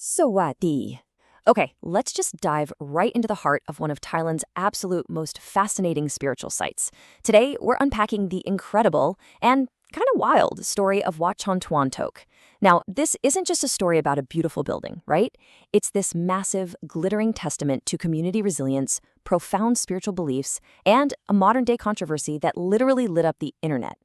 Sawadi. Okay, let's just dive right into the heart of one of Thailand's absolute most fascinating spiritual sites. Today, we're unpacking the incredible and kind of wild story of Wat Chan Tawan Tok. Now, this isn't just a story about a beautiful building, right? It's this massive, glittering testament to community resilience, profound spiritual beliefs, and a modern-day controversy that literally lit up the internet.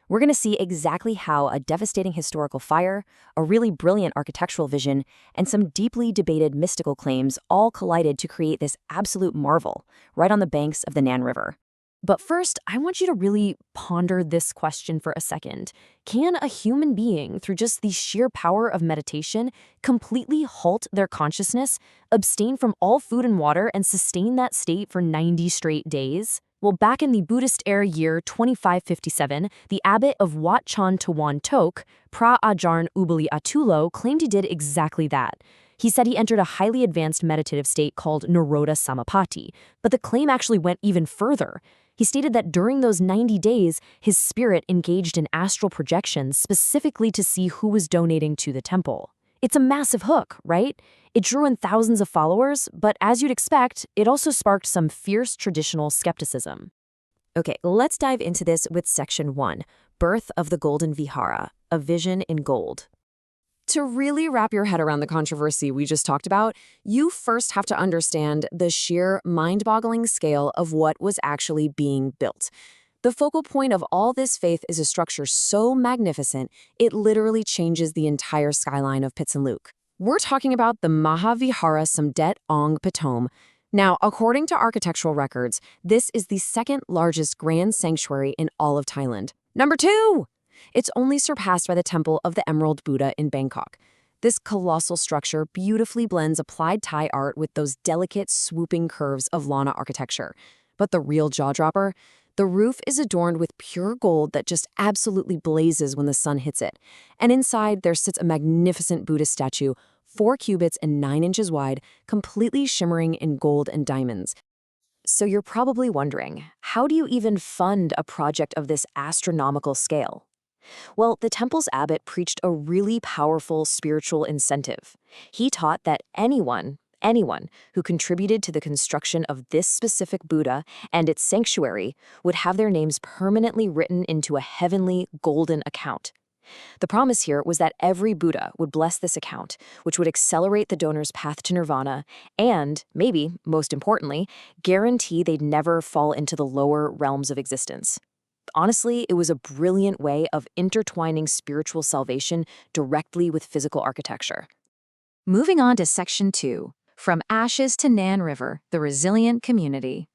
We're going to see exactly how a devastating historical fire, a really brilliant architectural vision, and some deeply debated mystical claims all collided to create this absolute marvel right on the banks of the Nan River. But first, I want you to really ponder this question for a second. Can a human being, through just the sheer power of meditation, completely halt their consciousness, abstain from all food and water, and sustain that state for 90 straight days? Well, back in the Buddhist era year 2557, the abbot of Wat Chan Tawan Tok, Phra Ajahn Ubali Atulo, claimed he did exactly that. He said he entered a highly advanced meditative state called Niroda Samapati, but the claim actually went even further. He stated that during those 90 days, his spirit engaged in astral projections specifically to see who was donating to the temple. It's a massive hook, right? It drew in thousands of followers, but as you'd expect, it also sparked some fierce traditional skepticism. Okay, let's dive into this with Section 1, Birth of the Golden Vihara, a Vision in Gold. To really wrap your head around the controversy we just talked about, you first have to understand the sheer mind-boggling scale of what was actually being built. The focal point of all this faith is a structure so magnificent, it literally changes the entire skyline of Phitsanulok. We're talking about the Mahavihara Somdet Ong Pathom. Now, according to architectural records, this is the second largest grand sanctuary in all of Thailand. Number 2! It's only surpassed by the Temple of the Emerald Buddha in Bangkok. This colossal structure beautifully blends applied Thai art with those delicate, swooping curves of Lana architecture. But the real jaw-dropper? The roof is adorned with pure gold that just absolutely blazes when the sun hits it. And inside, there sits a magnificent Buddhist statue, 4 cubits and 9 inches wide, completely shimmering in gold and diamonds. So you're probably wondering, how do you even fund a project of this astronomical scale? Well, the temple's abbot preached a really powerful spiritual incentive. He taught that anyone who contributed to the construction of this specific Buddha and its sanctuary would have their names permanently written into a heavenly golden account. The promise here was that every Buddha would bless this account, which would accelerate the donor's path to nirvana and, maybe most importantly, guarantee they'd never fall into the lower realms of existence. Honestly, it was a brilliant way of intertwining spiritual salvation directly with physical architecture. Moving on to Section 2, From Ashes to Nan River, the Resilient Community.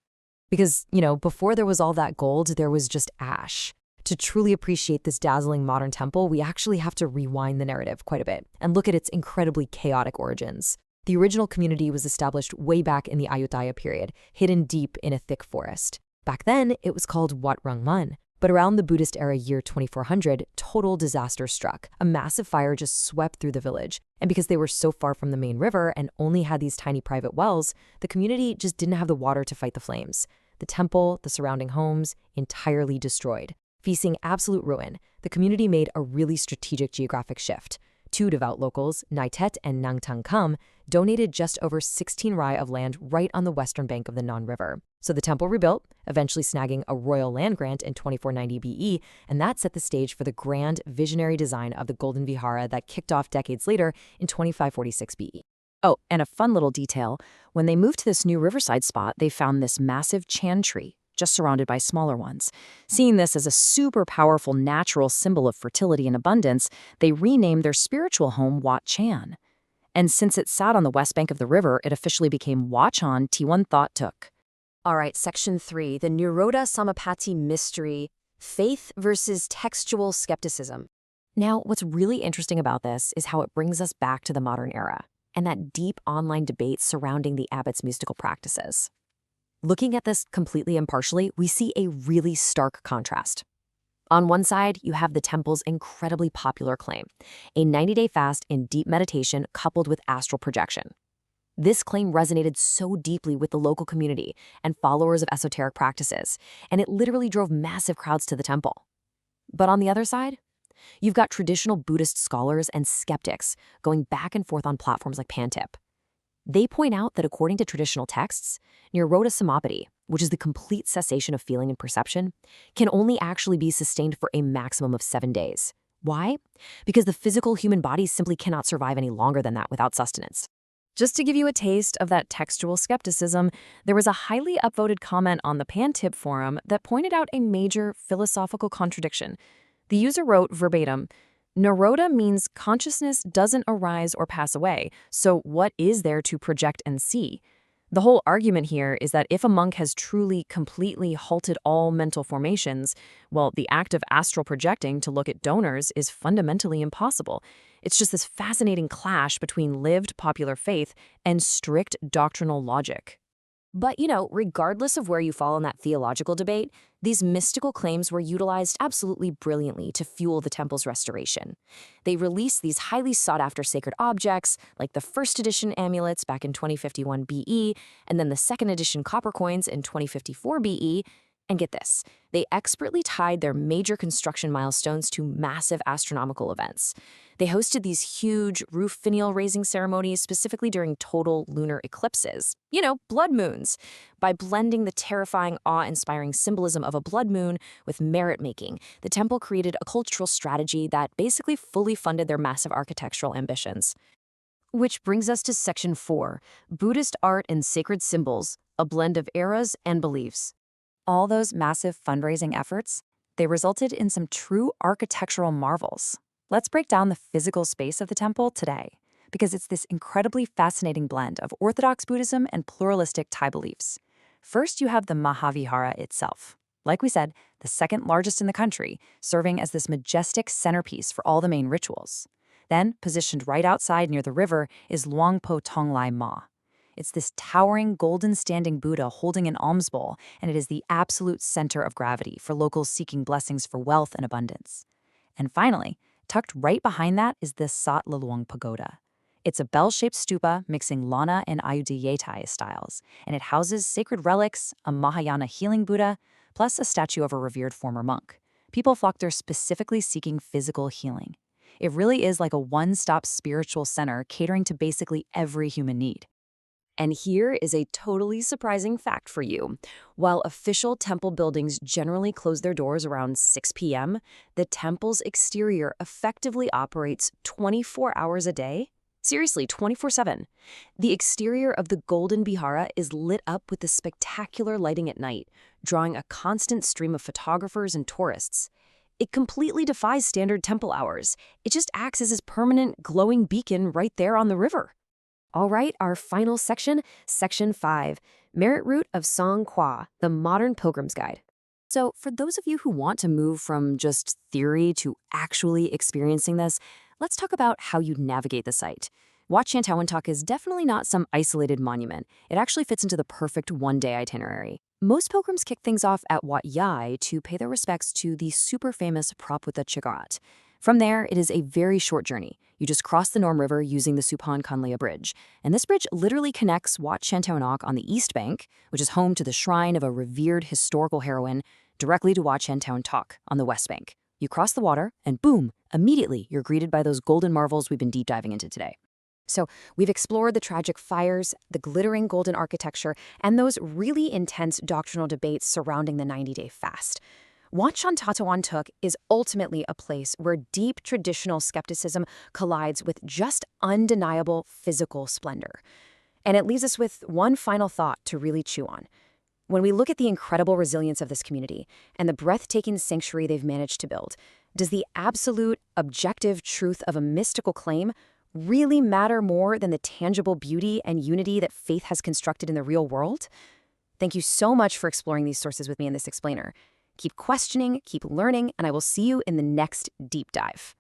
Because, before there was all that gold, there was just ash. To truly appreciate this dazzling modern temple, we actually have to rewind the narrative quite a bit and look at its incredibly chaotic origins. The original community was established way back in the Ayutthaya period, hidden deep in a thick forest. Back then, it was called Wat Rong Man. But around the Buddhist era year 2400, total disaster struck. A massive fire just swept through the village. And because they were so far from the main river and only had these tiny private wells, the community just didn't have the water to fight the flames. The temple, the surrounding homes, entirely destroyed. Facing absolute ruin, the community made a really strategic geographic shift. 2 devout locals, Naitet and Nangtang Kam, donated just over 16 rai of land right on the western bank of the Nan River. So the temple rebuilt, eventually snagging a royal land grant in 2490 BE, and that set the stage for the grand, visionary design of the Golden Vihara that kicked off decades later in 2546 BE. Oh, and a fun little detail, when they moved to this new riverside spot, they found this massive Chan tree, just surrounded by smaller ones. Seeing this as a super powerful natural symbol of fertility and abundance, they renamed their spiritual home Wat Chan. And since it sat on the west bank of the river, it officially became Wat Chan Tawan Tok. All right, Section 3, the Niroda Samapati mystery, faith versus textual skepticism. Now, what's really interesting about this is how it brings us back to the modern era and that deep online debate surrounding the abbot's mystical practices. Looking at this completely impartially, we see a really stark contrast. On one side, you have the temple's incredibly popular claim, a 90-day fast in deep meditation coupled with astral projection. This claim resonated so deeply with the local community and followers of esoteric practices, and it literally drove massive crowds to the temple. But on the other side, You've got traditional Buddhist scholars and skeptics going back and forth on platforms like Pantip. They point out that according to traditional texts, Niroda Samapati, which is the complete cessation of feeling and perception, can only actually be sustained for a maximum of 7 days. Why? Because the physical human body simply cannot survive any longer than that without sustenance. Just to give you a taste of that textual skepticism, there was a highly upvoted comment on the Pantip forum that pointed out a major philosophical contradiction. The user wrote verbatim, "Niroda means consciousness doesn't arise or pass away, so what is there to project and see?" The whole argument here is that if a monk has truly, completely halted all mental formations, well, the act of astral projecting to look at donors is fundamentally impossible. It's just this fascinating clash between lived popular faith and strict doctrinal logic. But, regardless of where you fall in that theological debate, these mystical claims were utilized absolutely brilliantly to fuel the temple's restoration. They released these highly sought-after sacred objects, like the first edition amulets back in 2051 BE, and then the second edition copper coins in 2054 BE. And get this, they expertly tied their major construction milestones to massive astronomical events. They hosted these huge roof finial raising ceremonies specifically during total lunar eclipses, blood moons. By blending the terrifying, awe-inspiring symbolism of a blood moon with merit-making, the temple created a cultural strategy that basically fully funded their massive architectural ambitions. Which brings us to Section 4, Buddhist Art and Sacred Symbols, a blend of eras and beliefs. All those massive fundraising efforts, they resulted in some true architectural marvels. Let's break down the physical space of the temple today, because it's this incredibly fascinating blend of Orthodox Buddhism and pluralistic Thai beliefs. First, you have the Mahavihara itself. Like we said, the second largest in the country, serving as this majestic centerpiece for all the main rituals. Then, positioned right outside near the river, is Luang Po Tong Lai Ma. It's this towering, golden-standing Buddha holding an alms bowl, and it is the absolute center of gravity for locals seeking blessings for wealth and abundance. And finally, tucked right behind that is the Sat Luang Pagoda. It's a bell-shaped stupa mixing Lana and Ayudayatai styles, and it houses sacred relics, a Mahayana healing Buddha, plus a statue of a revered former monk. People flock there specifically seeking physical healing. It really is like a one-stop spiritual center catering to basically every human need. And here is a totally surprising fact for you. While official temple buildings generally close their doors around 6 p.m., the temple's exterior effectively operates 24 hours a day. Seriously, 24/7. The exterior of the Golden Vihara is lit up with the spectacular lighting at night, drawing a constant stream of photographers and tourists. It completely defies standard temple hours. It just acts as this permanent glowing beacon right there on the river. All right, our final section, Section 5, Merit Route of Song Kwa, the Modern Pilgrim's Guide. So for those of you who want to move from just theory to actually experiencing this, let's talk about how you navigate the site. Wat Chan Tawan Tok is definitely not some isolated monument. It actually fits into the perfect one-day itinerary. Most pilgrims kick things off at Wat Yai to pay their respects to the super famous Praputa Chigarat. From there, it is a very short journey. You just cross the Norm River using the Supan Kanlea Bridge. And this bridge literally connects Wat Chan Tawan Tok on the east bank, which is home to the shrine of a revered historical heroine, directly to Wat Chan Tawan Tok on the west bank. You cross the water, and boom, immediately you're greeted by those golden marvels we've been deep diving into today. So we've explored the tragic fires, the glittering golden architecture, and those really intense doctrinal debates surrounding the 90-day fast. Wat Chan Tawan Tok is ultimately a place where deep traditional skepticism collides with just undeniable physical splendor. And it leaves us with one final thought to really chew on. When we look at the incredible resilience of this community and the breathtaking sanctuary they've managed to build, does the absolute, objective truth of a mystical claim really matter more than the tangible beauty and unity that faith has constructed in the real world? Thank you so much for exploring these sources with me in this explainer. Keep questioning, keep learning, and I will see you in the next deep dive.